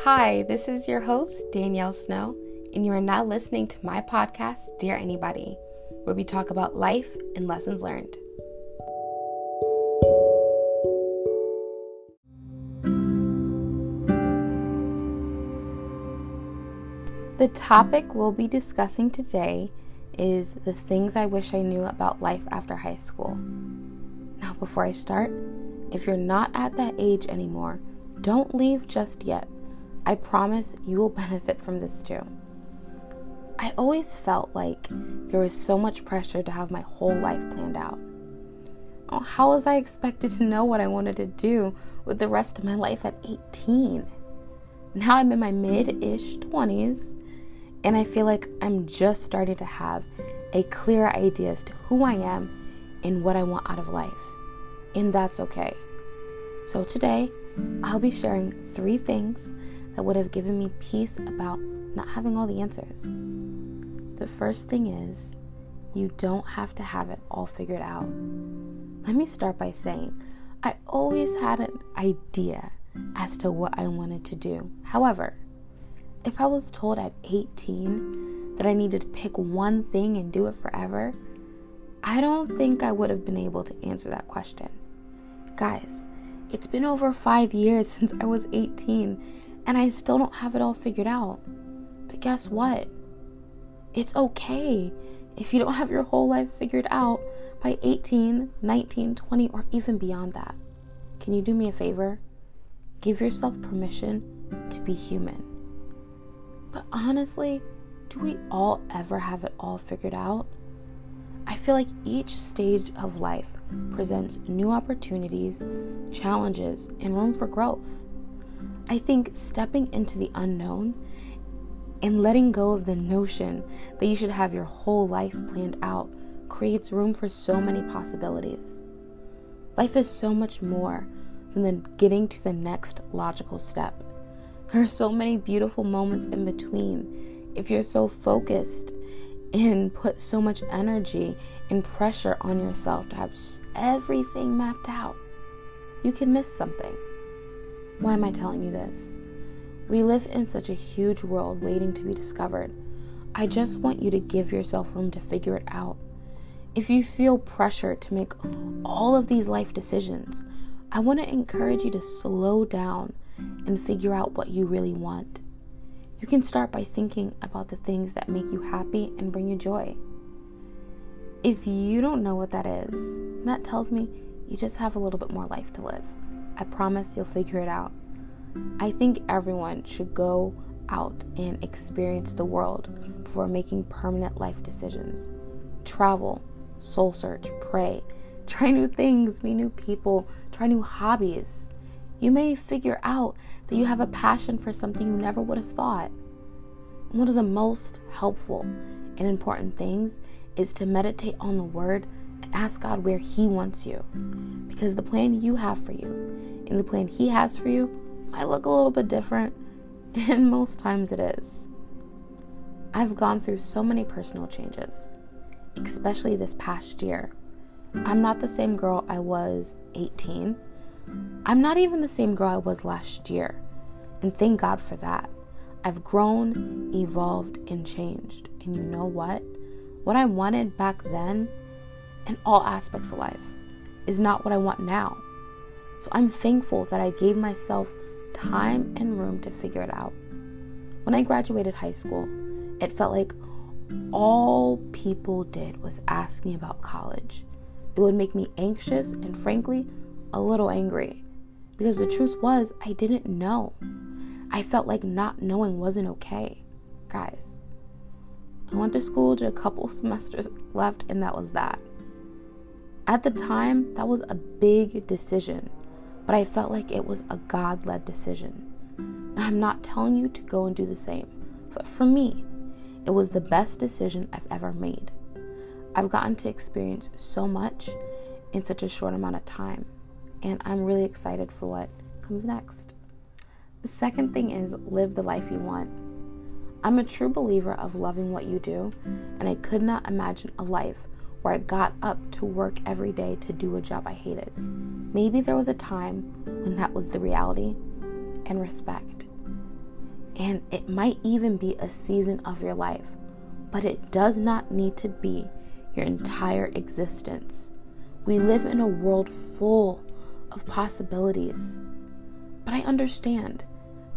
Hi, this is your host, Danielle Snow, and you are now listening to my podcast, Dear Anybody, where we talk about life and lessons learned. The topic we'll be discussing today is the things I wish I knew about life after high school. Now, before I start, if you're not at that age anymore, don't leave just yet. I promise you will benefit from this too. I always felt like there was so much pressure to have my whole life planned out. Oh, how was I expected to know what I wanted to do with the rest of my life at 18? Now I'm in my mid-ish 20s, and I feel like I'm just starting to have a clear idea as to who I am and what I want out of life. And that's okay. So today, I'll be sharing 3 things that would have given me peace about not having all the answers. The first thing is, you don't have to have it all figured out. Let me start by saying, I always had an idea as to what I wanted to do. However, if I was told at 18 that I needed to pick one thing and do it forever, I don't think I would have been able to answer that question. Guys, it's been over 5 years since I was 18, and I still don't have it all figured out. But guess what? It's okay if you don't have your whole life figured out by 18, 19, 20, or even beyond that. Can you do me a favor? Give yourself permission to be human. But honestly, do we all ever have it all figured out? I feel like each stage of life presents new opportunities, challenges, and room for growth. I think stepping into the unknown and letting go of the notion that you should have your whole life planned out creates room for so many possibilities. Life is so much more than getting to the next logical step. There are so many beautiful moments in between. If you're so focused and put so much energy and pressure on yourself to have everything mapped out, you can miss something. Why am I telling you this? We live in such a huge world waiting to be discovered. I just want you to give yourself room to figure it out. If you feel pressure to make all of these life decisions, I want to encourage you to slow down and figure out what you really want. You can start by thinking about the things that make you happy and bring you joy. If you don't know what that is, that tells me you just have a little bit more life to live. I promise you'll figure it out. I think everyone should go out and experience the world before making permanent life decisions. Travel, soul search, pray, try new things, meet new people, try new hobbies. You may figure out that you have a passion for something you never would have thought. One of the most helpful and important things is to meditate on the Word and ask God where He wants you. Because the plan you have for you and the plan He has for you might look a little bit different, and most times it is. I've gone through so many personal changes, especially this past year. I'm not the same girl I was 18. I'm not even the same girl I was last year, and thank God for that. I've grown, evolved, and changed. And you know what? What I wanted back then, in all aspects of life, is not what I want now. So I'm thankful that I gave myself time and room to figure it out. When I graduated high school, it felt like all people did was ask me about college. It would make me anxious and frankly, a little angry. Because the truth was, I didn't know. I felt like not knowing wasn't okay. Guys, I went to school, did a couple semesters left, and that was that. At the time, that was a big decision, but I felt like it was a God-led decision. Now, I'm not telling you to go and do the same, but for me, it was the best decision I've ever made. I've gotten to experience so much in such a short amount of time, and I'm really excited for what comes next. The second thing is live the life you want. I'm a true believer of loving what you do, and I could not imagine a life where I got up to work every day to do a job I hated. Maybe there was a time when that was the reality, and respect. And it might even be a season of your life, but it does not need to be your entire existence. We live in a world full of possibilities. But I understand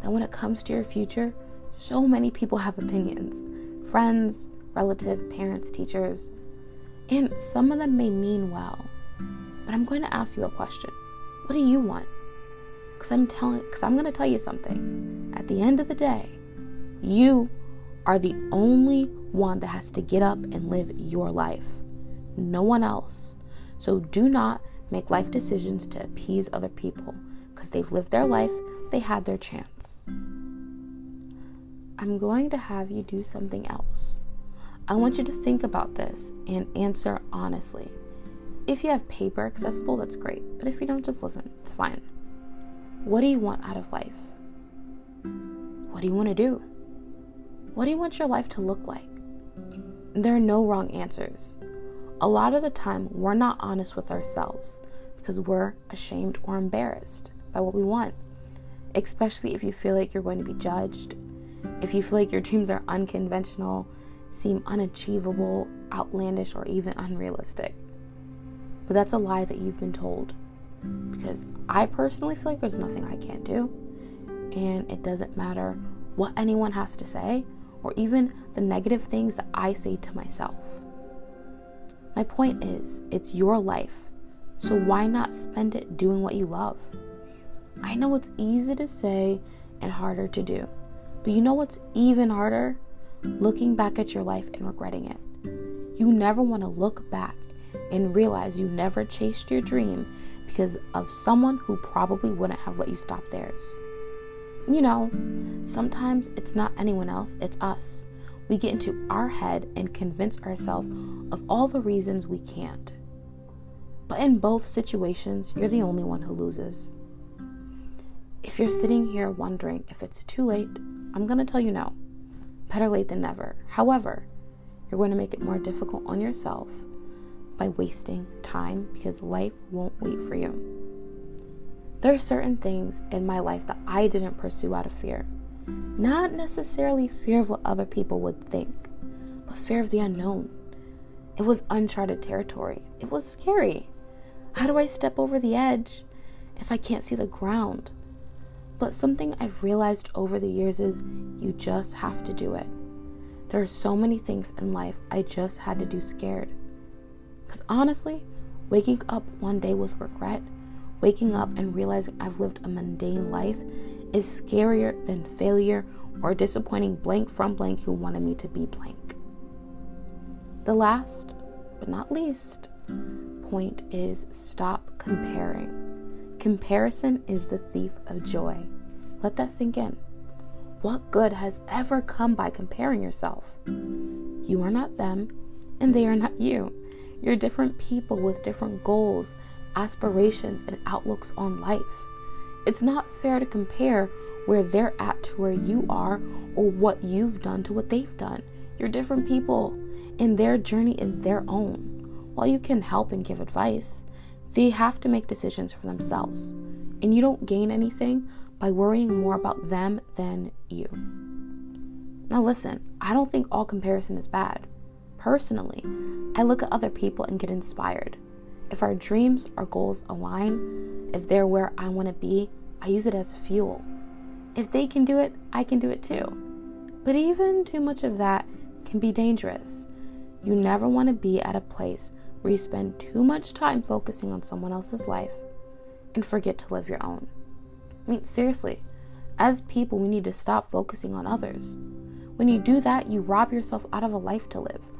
that when it comes to your future, so many people have opinions. Friends, relatives, parents, teachers, and some of them may mean well. But I'm going to ask you a question. What do you want? Because I'm going to tell you something. At the end of the day, you are the only one that has to get up and live your life. No one else. So do not make life decisions to appease other people, because they've lived their life, they had their chance. I'm going to have you do something else. I want you to think about this and answer honestly. If you have paper accessible, that's great. But if you don't, just listen. It's fine. What do you want out of life? What do you want to do? What do you want your life to look like? There are no wrong answers. A lot of the time, we're not honest with ourselves because we're ashamed or embarrassed by what we want, especially if you feel like you're going to be judged, if you feel like your dreams are unconventional, seem unachievable, outlandish, or even unrealistic. But that's a lie that you've been told, because I personally feel like there's nothing I can't do, and it doesn't matter what anyone has to say or even the negative things that I say to myself. My point is, it's your life, so why not spend it doing what you love? I know it's easy to say and harder to do, but you know what's even harder? Looking back at your life and regretting it. You never want to look back and realize you never chased your dream because of someone who probably wouldn't have let you stop theirs. You know, sometimes it's not anyone else, it's us. We get into our head and convince ourselves of all the reasons we can't. But in both situations, you're the only one who loses. If you're sitting here wondering if it's too late, I'm going to tell you no. Better late than never. However, you're going to make it more difficult on yourself by wasting time because life won't wait for you. There are certain things in my life that I didn't pursue out of fear. Not necessarily fear of what other people would think, but fear of the unknown. It was uncharted territory. It was scary. How do I step over the edge if I can't see the ground? But something I've realized over the years is you just have to do it. There are so many things in life I just had to do scared. Because honestly, waking up one day with regret, waking up and realizing I've lived a mundane life is scarier than failure or disappointing blank from blank who wanted me to be blank. The last, but not least, point is stop comparing. Comparison is the thief of joy. Let that sink in. What good has ever come by comparing yourself? You are not them, and they are not you. You're different people with different goals, aspirations, and outlooks on life. It's not fair to compare where they're at to where you are or what you've done to what they've done. You're different people, and their journey is their own. While you can help and give advice, they have to make decisions for themselves, and you don't gain anything by worrying more about them than you. Now listen, I don't think all comparison is bad. Personally, I look at other people and get inspired. If our dreams, our goals align, if they're where I want to be, I use it as fuel. If they can do it, I can do it too. But even too much of that can be dangerous. You never want to be at a place where you spend too much time focusing on someone else's life and forget to live your own. I mean, seriously, as people, we need to stop focusing on others. When you do that, you rob yourself out of a life to live.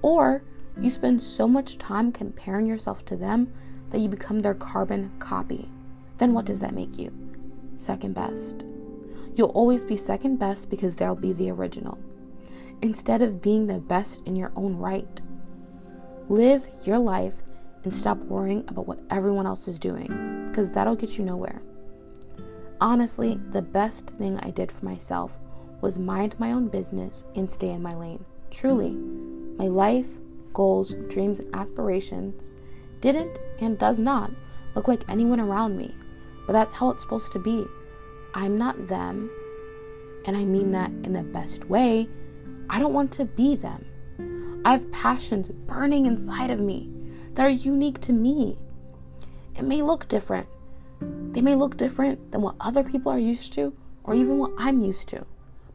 Or you spend so much time comparing yourself to them that you become their carbon copy. Then what does that make you? Second best. You'll always be second best because they'll be the original, instead of being the best in your own right. Live your life and stop worrying about what everyone else is doing, because that'll get you nowhere. Honestly, the best thing I did for myself was mind my own business and stay in my lane. Truly, my life, goals, dreams, and aspirations didn't and does not look like anyone around me, but that's how it's supposed to be. I'm not them, and I mean that in the best way, I don't want to be them. I have passions burning inside of me that are unique to me. It may look different. They may look different than what other people are used to, or even what I'm used to.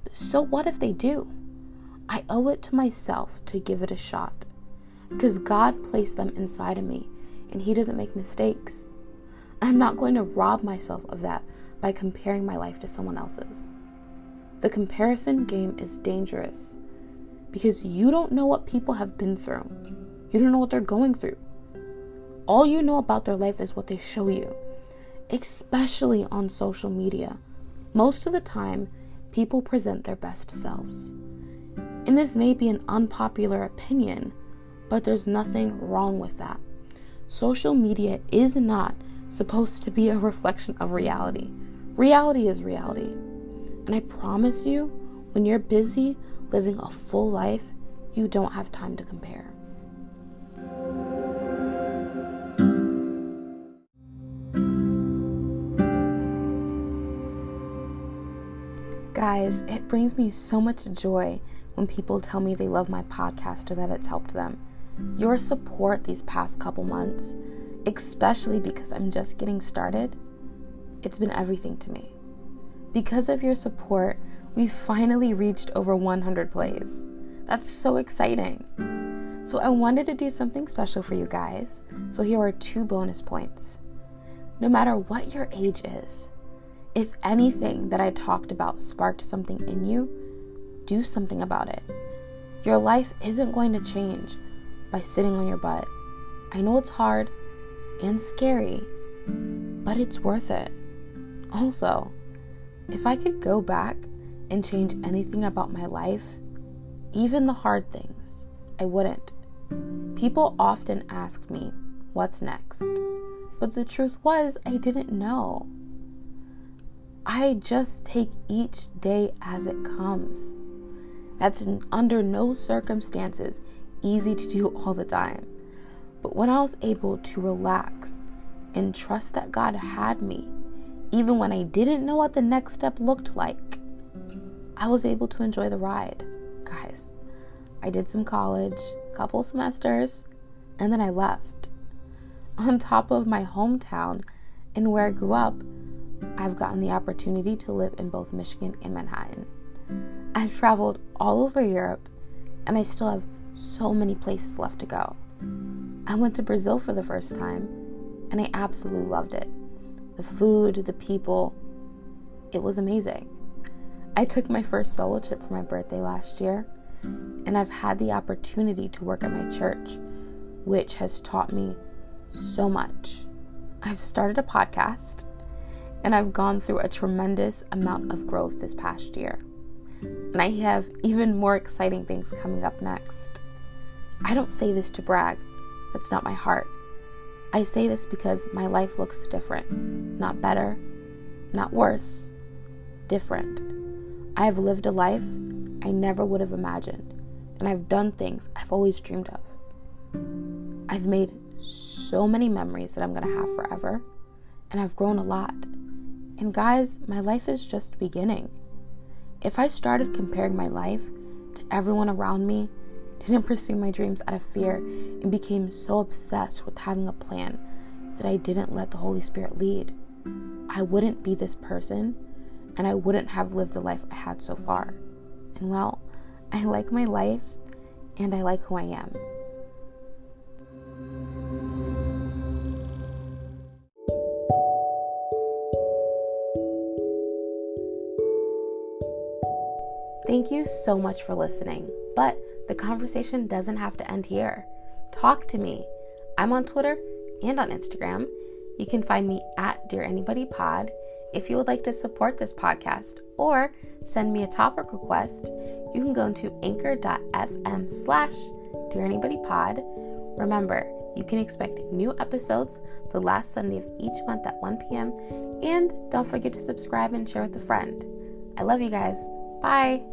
But so what if they do? I owe it to myself to give it a shot, because God placed them inside of me, and He doesn't make mistakes. I'm not going to rob myself of that by comparing my life to someone else's. The comparison game is dangerous because you don't know what people have been through. You don't know what they're going through. All you know about their life is what they show you, especially on social media. Most of the time, people present their best selves. And this may be an unpopular opinion, but there's nothing wrong with that. Social media is not supposed to be a reflection of reality. Reality is reality. And I promise you, when you're busy living a full life, you don't have time to compare. Guys, it brings me so much joy when people tell me they love my podcast or that it's helped them. Your support these past couple months, especially because I'm just getting started, it's been everything to me. Because of your support, we finally reached over 100 plays. That's so exciting. So I wanted to do something special for you guys. So here are 2 bonus points. No matter what your age is, if anything that I talked about sparked something in you, do something about it. Your life isn't going to change by sitting on your butt. I know it's hard and scary, but it's worth it. Also, if I could go back and change anything about my life, even the hard things, I wouldn't. People often ask me, what's next? But the truth was, I didn't know. I just take each day as it comes. That's under no circumstances easy to do all the time. But when I was able to relax and trust that God had me, even when I didn't know what the next step looked like, I was able to enjoy the ride. Guys, I did some college, a couple semesters, and then I left. On top of my hometown and where I grew up, I've gotten the opportunity to live in both Michigan and Manhattan. I've traveled all over Europe, and I still have so many places left to go. I went to Brazil for the first time, and I absolutely loved it. The food, the people, it was amazing. I took my first solo trip for my birthday last year, and I've had the opportunity to work at my church, which has taught me so much. I've started a podcast, and I've gone through a tremendous amount of growth this past year. And I have even more exciting things coming up next. I don't say this to brag. That's not my heart. I say this because my life looks different. Not better, not worse, different. I have lived a life I never would have imagined, and I've done things I've always dreamed of. I've made so many memories that I'm going to have forever, and I've grown a lot. And guys, my life is just beginning. If I started comparing my life to everyone around me, didn't pursue my dreams out of fear, and became so obsessed with having a plan that I didn't let the Holy Spirit lead, I wouldn't be this person, and I wouldn't have lived the life I had so far. And well, I like my life, and I like who I am. Thank you so much for listening, but the conversation doesn't have to end here. Talk to me. I'm on Twitter and on Instagram. You can find me at Dear Anybody Pod. If you would like to support this podcast or send me a topic request, you can go to anchor.fm/Dear Anybody Pod. Remember, you can expect new episodes the last Sunday of each month at 1 p.m. And don't forget to subscribe and share with a friend. I love you guys. Bye.